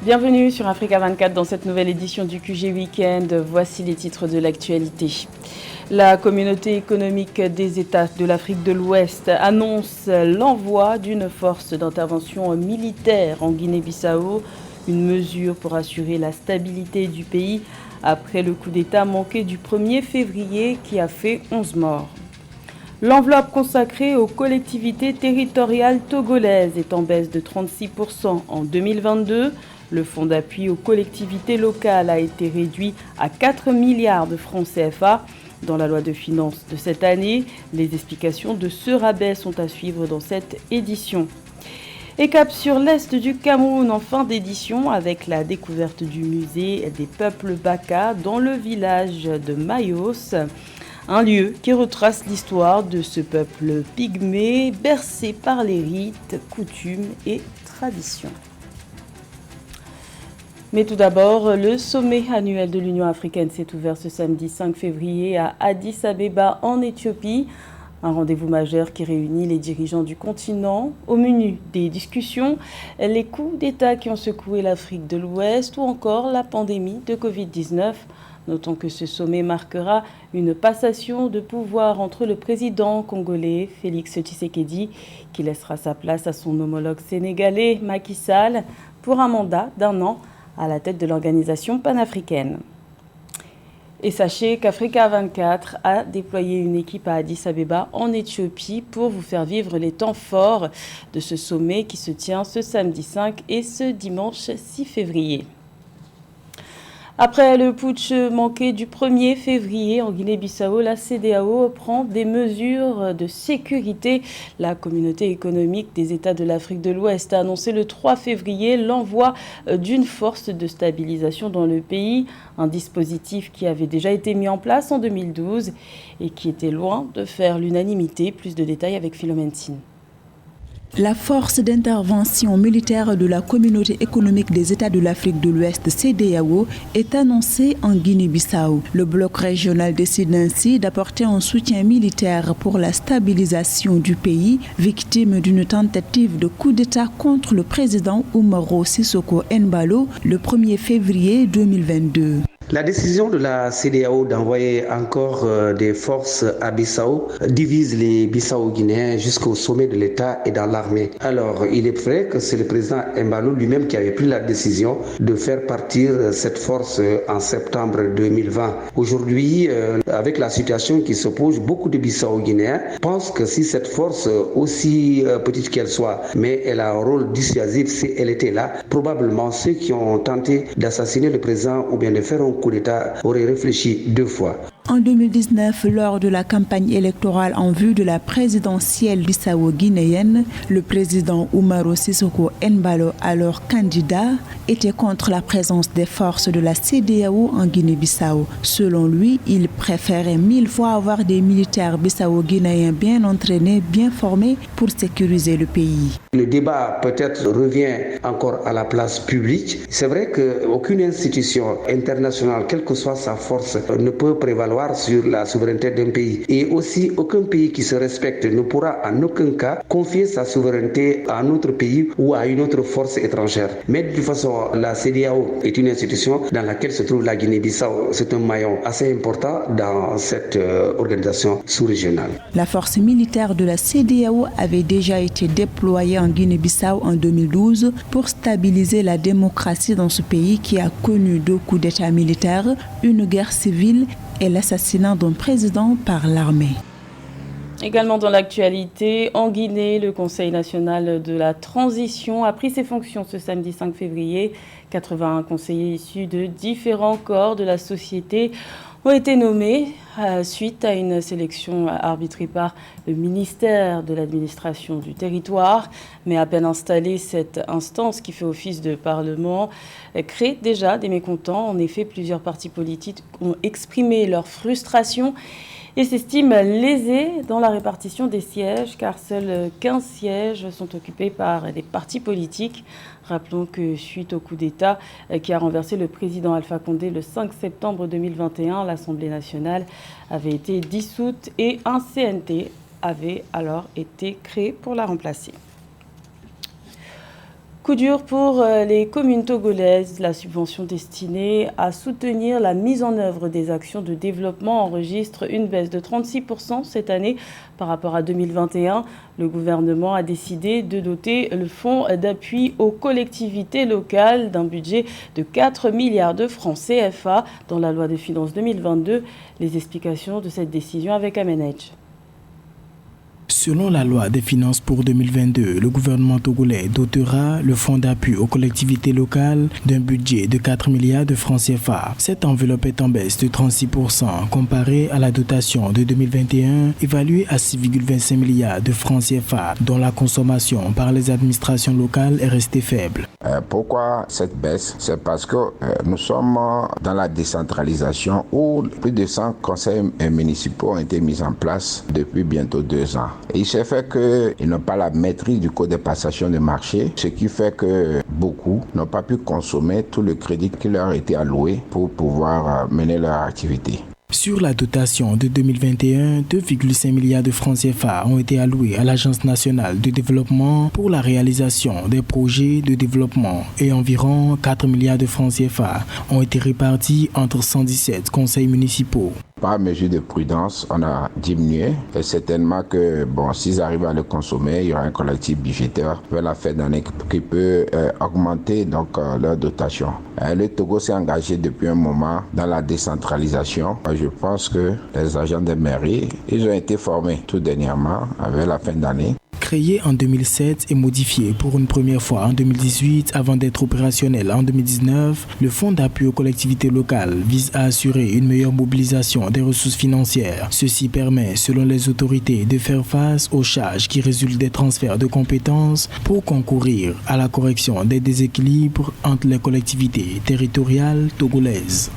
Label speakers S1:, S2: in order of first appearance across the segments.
S1: Bienvenue sur Africa 24 dans cette nouvelle édition du QG Weekend. Voici les titres de l'actualité. La communauté économique des États de l'Afrique de l'Ouest annonce l'envoi d'une force d'intervention militaire en Guinée-Bissau, une mesure pour assurer la stabilité du pays après le coup d'État manqué du 1er février qui a fait 11 morts. L'enveloppe consacrée aux collectivités territoriales togolaises est en baisse de 36% en 2022. Le fonds d'appui aux collectivités locales a été réduit à 4 milliards de francs CFA. Dans la loi de finances de cette année, les explications de ce rabais sont à suivre dans cette édition. Et cap sur l'est du Cameroun en fin d'édition avec la découverte du musée des peuples Baka dans le village de Mayos. Un lieu qui retrace l'histoire de ce peuple pygmée bercé par les rites, coutumes et traditions. Mais tout d'abord, le sommet annuel de l'Union africaine s'est ouvert ce samedi 5 février à Addis Abeba en Éthiopie. Un rendez-vous majeur qui réunit les dirigeants du continent. Au menu des discussions, les coups d'État qui ont secoué l'Afrique de l'Ouest ou encore la pandémie de Covid-19. Notons que ce sommet marquera une passation de pouvoir entre le président congolais Félix Tshisekedi, qui laissera sa place à son homologue sénégalais Macky Sall pour un mandat d'1 an à la tête de l'organisation panafricaine. Et sachez qu'Africa 24 a déployé une équipe à Addis Abeba en Éthiopie pour vous faire vivre les temps forts de ce sommet qui se tient ce samedi 5 et ce dimanche 6 février. Après le putsch manqué du 1er février en Guinée-Bissau, la CEDEAO prend des mesures de sécurité. La communauté économique des États de l'Afrique de l'Ouest a annoncé le 3 février l'envoi d'une force de stabilisation dans le pays, un dispositif qui avait déjà été mis en place en 2012 et qui était loin de faire l'unanimité. Plus de détails avec Philomène Sine.
S2: La force d'intervention militaire de la communauté économique des États de l'Afrique de l'Ouest, CEDEAO, est annoncée en Guinée-Bissau. Le bloc régional décide ainsi d'apporter un soutien militaire pour la stabilisation du pays, victime d'une tentative de coup d'État contre le président Umaro Sissoco Embalo le 1er février 2022.
S3: La décision de la CEDEAO d'envoyer encore des forces à Bissau divise les Bissau-Guinéens jusqu'au sommet de l'État et dans l'armée. Alors, il est vrai que c'est le président Embalo lui-même qui avait pris la décision de faire partir cette force en septembre 2020. Aujourd'hui, avec la situation qui se pose, beaucoup de Bissau-Guinéens pensent que si cette force, aussi petite qu'elle soit, mais elle a un rôle dissuasif si elle était là, probablement ceux qui ont tenté d'assassiner le président ou bien de faire un coup d'État auraient réfléchi 2 fois.
S2: En 2019, lors de la campagne électorale en vue de la présidentielle bissau-guinéenne, le président Umaro Sissoco Embalo, alors candidat, était contre la présence des forces de la CEDEAO en Guinée-Bissau. Selon lui, il préférait 1000 fois avoir des militaires bissau-guinéens bien entraînés, bien formés pour sécuriser le pays.
S3: Le débat peut-être revient encore à la place publique. C'est vrai qu'aucune institution internationale, quelle que soit sa force, ne peut prévaloir sur la souveraineté d'un pays. Et aussi, aucun pays qui se respecte ne pourra en aucun cas confier sa souveraineté à un autre pays ou à une autre force étrangère. Mais de toute façon, la CEDEAO est une institution dans laquelle se trouve la Guinée-Bissau. C'est un maillon assez important dans cette organisation sous-régionale.
S2: La force militaire de la CEDEAO avait déjà été déployée en Guinée-Bissau en 2012 pour stabiliser la démocratie dans ce pays qui a connu 2 coups d'État militaires, une guerre civile et l'assassinat d'un président par l'armée.
S1: Également dans l'actualité, en Guinée, le Conseil national de la transition a pris ses fonctions ce samedi 5 février. 81 conseillers issus de différents corps de la société ont été nommés suite à une sélection arbitrée par le ministère de l'administration du territoire. Mais à peine installée, cette instance qui fait office de parlement crée déjà des mécontents. En effet, plusieurs partis politiques ont exprimé leur frustration et s'estiment lésés dans la répartition des sièges, car seuls 15 sièges sont occupés par des partis politiques. Rappelons que suite au coup d'État qui a renversé le président Alpha Condé le 5 septembre 2021, l'Assemblée nationale avait été dissoute et un CNT avait alors été créé pour la remplacer. Coup dur pour les communes togolaises. La subvention destinée à soutenir la mise en œuvre des actions de développement enregistre une baisse de 36% cette année par rapport à 2021. Le gouvernement a décidé de doter le fonds d'appui aux collectivités locales d'un budget de 4 milliards de francs CFA dans la loi des finances 2022. Les explications de cette décision avec Amenedj.
S4: Selon la loi des finances pour 2022, le gouvernement togolais dotera le fonds d'appui aux collectivités locales d'un budget de 4 milliards de francs CFA. Cette enveloppe est en baisse de 36% comparée à la dotation de 2021 évaluée à 6,25 milliards de francs CFA dont la consommation par les administrations locales est restée faible.
S5: Pourquoi cette baisse? C'est parce que nous sommes dans la décentralisation où plus de 100 conseils municipaux ont été mis en place depuis bientôt 2 ans. Et il s'est fait qu'ils n'ont pas la maîtrise du code de passation de marché, ce qui fait que beaucoup n'ont pas pu consommer tout le crédit qui leur a été alloué pour pouvoir mener leur activité.
S4: Sur la dotation de 2021, 2,5 milliards de francs CFA ont été alloués à l'Agence nationale de développement pour la réalisation des projets de développement et environ 4 milliards de francs CFA ont été répartis entre 117 conseils municipaux.
S5: Par mesure de prudence, on a diminué et certainement que s'ils arrivent à le consommer, il y aura un collectif budgétaire vers la fin d'année qui peut augmenter leur dotation. Le Togo s'est engagé depuis un moment dans la décentralisation. Je pense que les agents des mairies, ils ont été formés tout dernièrement avec la fin d'année.
S4: Créé en 2007 et modifié pour une première fois en 2018 avant d'être opérationnel en 2019, le fonds d'appui aux collectivités locales vise à assurer une meilleure mobilisation des ressources financières. Ceci permet, selon les autorités, de faire face aux charges qui résultent des transferts de compétences pour concourir à la correction des déséquilibres entre les collectivités territoriales togolaises.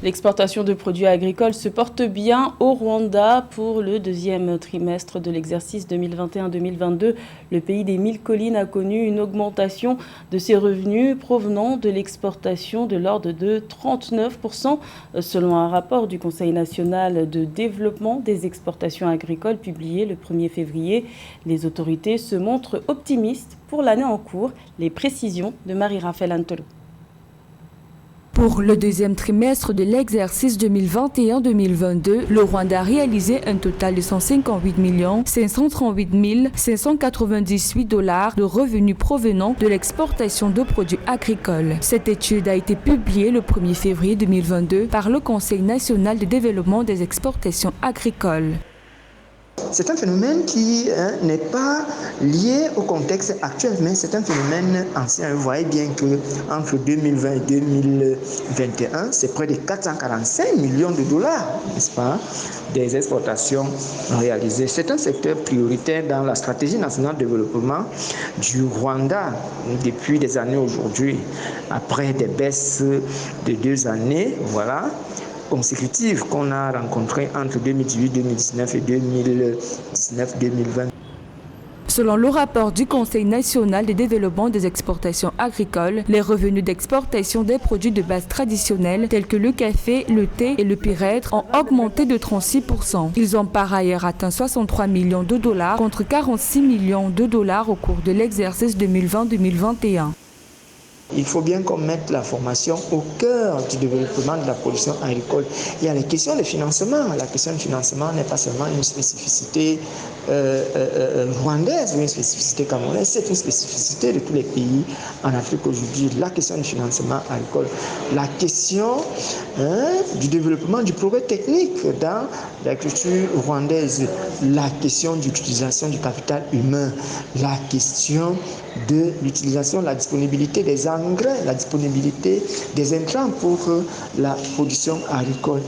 S1: L'exportation de produits agricoles se porte bien au Rwanda pour le deuxième trimestre de l'exercice 2021-2022. Le pays des 1000 collines a connu une augmentation de ses revenus provenant de l'exportation de l'ordre de 39%. Selon un rapport du Conseil national de développement des exportations agricoles publié le 1er février, les autorités se montrent optimistes pour l'année en cours. Les précisions de Marie-Raphaël Antolo.
S6: Pour le deuxième trimestre de l'exercice 2021-2022, le Rwanda a réalisé un total de 158 538 598 $ de revenus provenant de l'exportation de produits agricoles. Cette étude a été publiée le 1er février 2022 par le Conseil national de développement des exportations agricoles.
S7: C'est un phénomène qui n'est pas lié au contexte actuel, mais c'est un phénomène ancien. Vous voyez bien qu'entre 2020 et 2021, c'est près de 445 millions de dollars, n'est-ce pas, des exportations réalisées. C'est un secteur prioritaire dans la stratégie nationale de développement du Rwanda depuis des années aujourd'hui. Après des baisses de 2 années, consécutives qu'on a rencontrées entre 2018-2019 et 2019-2020.
S6: Selon le rapport du Conseil national de développement des exportations agricoles, les revenus d'exportation des produits de base traditionnels tels que le café, le thé et le pyrètre ont augmenté de 36%. Ils ont par ailleurs atteint 63 millions de dollars contre 46 millions de dollars au cours de l'exercice 2020-2021.
S7: Il faut bien qu'on mette la formation au cœur du développement de la production agricole. Il y a les questions de financement. La question de financement n'est pas seulement une spécificité rwandaise ou une spécificité camerounaise, c'est une spécificité de tous les pays en Afrique aujourd'hui. La question du financement agricole, la question du développement du progrès technique dans l'agriculture rwandaise, la question d'utilisation du capital humain, la question de l'utilisation, la disponibilité des engrais, la disponibilité des intrants pour la production agricole.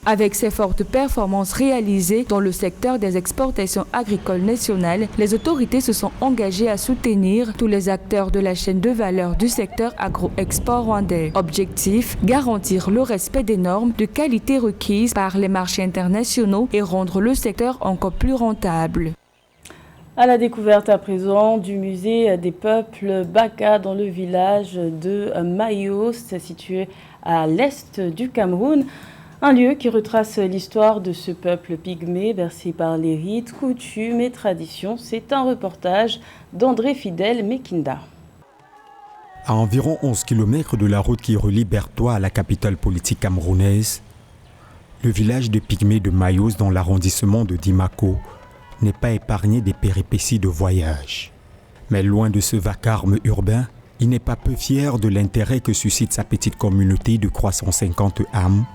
S6: Avec ces fortes performances réalisées dans le secteur des exportations agricoles nationales, les autorités se sont engagées à soutenir tous les acteurs de la chaîne de valeur du secteur agro-export rwandais. Objectif, garantir le respect des normes de qualité requises par les marchés internationaux et rendre le secteur encore plus rentable.
S1: À la découverte à présent du musée des peuples Baka dans le village de Mayos, situé à l'est du Cameroun. Un lieu qui retrace l'histoire de ce peuple pygmée bercé par les rites, coutumes et traditions. C'est un reportage d'André Fidel Mekinda.
S8: À environ 11 km de la route qui relie Bertoua à la capitale politique camerounaise, le village de Pygmées de Mayos dans l'arrondissement de Dimako n'est pas épargné des péripéties de voyage. Mais loin de ce vacarme urbain, il n'est pas peu fier de l'intérêt que suscite sa petite communauté de 350 âmes,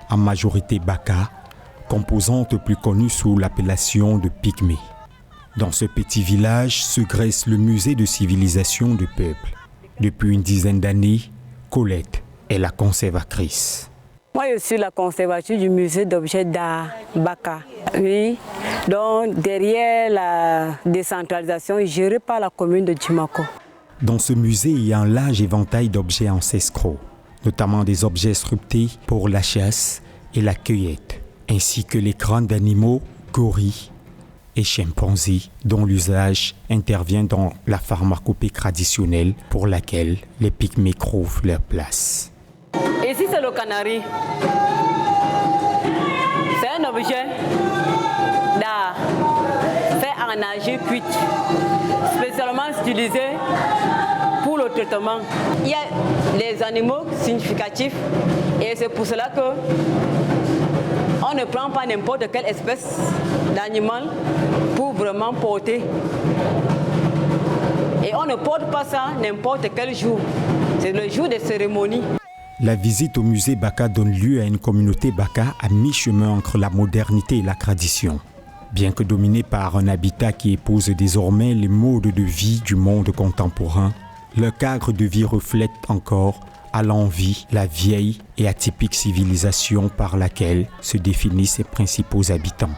S8: en majorité Baka, composante plus connue sous l'appellation de Pygmées. Dans ce petit village se dresse le musée de civilisation du peuple. Depuis une dizaine d'années, Colette est la conservatrice.
S9: Moi, je suis la conservatrice du musée d'objets d'art Baka. Oui, donc derrière la décentralisation gérée par la commune de Dimako.
S8: Dans ce musée, il y a un large éventail d'objets ancestraux, notamment des objets sculptés pour la chasse et la cueillette, ainsi que les crânes d'animaux, gorilles et chimpanzés, dont l'usage intervient dans la pharmacopée traditionnelle pour laquelle les Pygmées trouvent leur place.
S9: Ici, c'est le canari. C'est un objet d'art fait en argile cuite, spécialement utilisé pour le traitement. Il y a les animaux significatifs et c'est pour cela que on ne prend pas n'importe quelle espèce d'animal pour vraiment porter. Et on ne porte pas ça n'importe quel jour. C'est le jour des cérémonies.
S8: La visite au musée Baka donne lieu à une communauté Baka à mi-chemin entre la modernité et la tradition. Bien que dominée par un habitat qui épouse désormais les modes de vie du monde contemporain, leur cadre de vie reflète encore à l'envi la vieille et atypique civilisation par laquelle se définissent ses principaux habitants.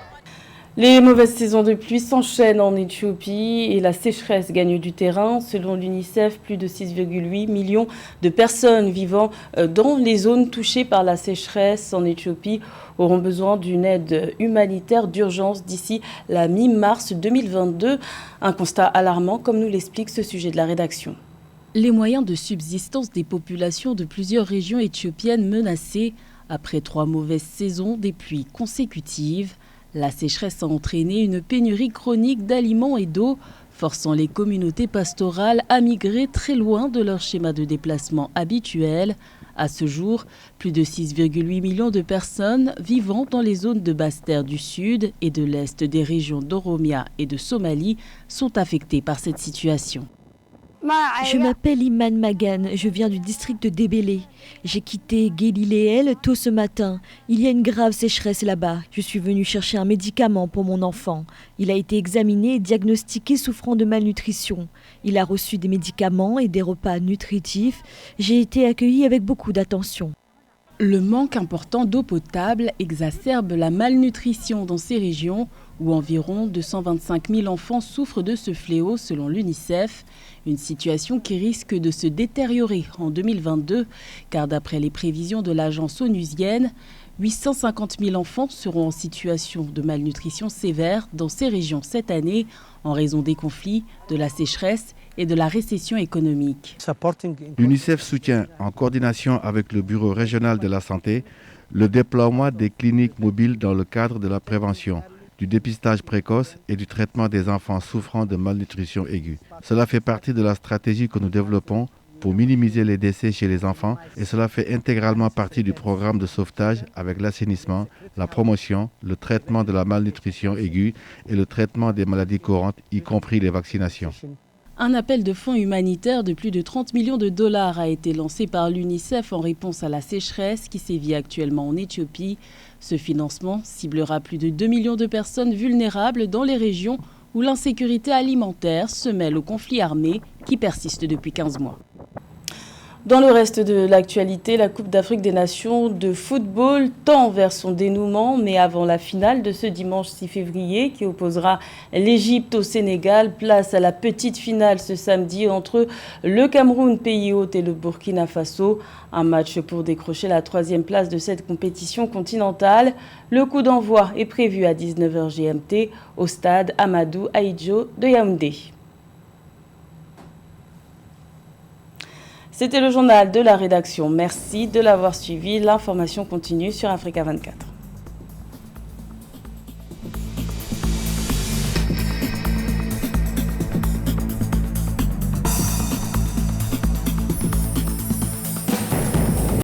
S1: Les mauvaises saisons de pluie s'enchaînent en Éthiopie et la sécheresse gagne du terrain. Selon l'UNICEF, plus de 6,8 millions de personnes vivant dans les zones touchées par la sécheresse en Éthiopie auront besoin d'une aide humanitaire d'urgence d'ici la mi-mars 2022. Un constat alarmant, comme nous l'explique ce sujet de la rédaction.
S10: Les moyens de subsistance des populations de plusieurs régions éthiopiennes menacées après 3 mauvaises saisons des pluies consécutives. La sécheresse a entraîné une pénurie chronique d'aliments et d'eau, forçant les communautés pastorales à migrer très loin de leur schéma de déplacement habituel. À ce jour, plus de 6,8 millions de personnes vivant dans les zones de basse-terre du sud et de l'est des régions d'Oromia et de Somalie sont affectées par cette situation.
S11: Je m'appelle Iman Magan, je viens du district de Débélé. J'ai quitté Guéliléel tôt ce matin. Il y a une grave sécheresse là-bas. Je suis venue chercher un médicament pour mon enfant. Il a été examiné et diagnostiqué souffrant de malnutrition. Il a reçu des médicaments et des repas nutritifs. J'ai été accueillie avec beaucoup d'attention.
S10: Le manque important d'eau potable exacerbe la malnutrition dans ces régions où environ 225 000 enfants souffrent de ce fléau selon l'UNICEF. Une situation qui risque de se détériorer en 2022 car d'après les prévisions de l'agence onusienne, 850 000 enfants seront en situation de malnutrition sévère dans ces régions cette année en raison des conflits, de la sécheresse et de la récession économique.
S12: L'UNICEF soutient, en coordination avec le Bureau régional de la santé, le déploiement des cliniques mobiles dans le cadre de la prévention, du dépistage précoce et du traitement des enfants souffrant de malnutrition aiguë. Cela fait partie de la stratégie que nous développons pour minimiser les décès chez les enfants et cela fait intégralement partie du programme de sauvetage avec l'assainissement, la promotion, le traitement de la malnutrition aiguë et le traitement des maladies courantes, y compris les vaccinations.
S10: Un appel de fonds humanitaires de plus de 30 millions de dollars a été lancé par l'UNICEF en réponse à la sécheresse qui sévit actuellement en Éthiopie. Ce financement ciblera plus de 2 millions de personnes vulnérables dans les régions où l'insécurité alimentaire se mêle au conflit armé qui persiste depuis 15 mois.
S1: Dans le reste de l'actualité, la Coupe d'Afrique des Nations de football tend vers son dénouement, mais avant la finale de ce dimanche 6 février qui opposera l'Égypte au Sénégal, place à la petite finale ce samedi entre le Cameroun, pays hôte, et le Burkina Faso. Un match pour décrocher la 3e place de cette compétition continentale. Le coup d'envoi est prévu à 19h GMT au stade Amadou Ahidjo de Yaoundé. C'était le journal de la rédaction. Merci de l'avoir suivi. L'information continue sur Africa 24.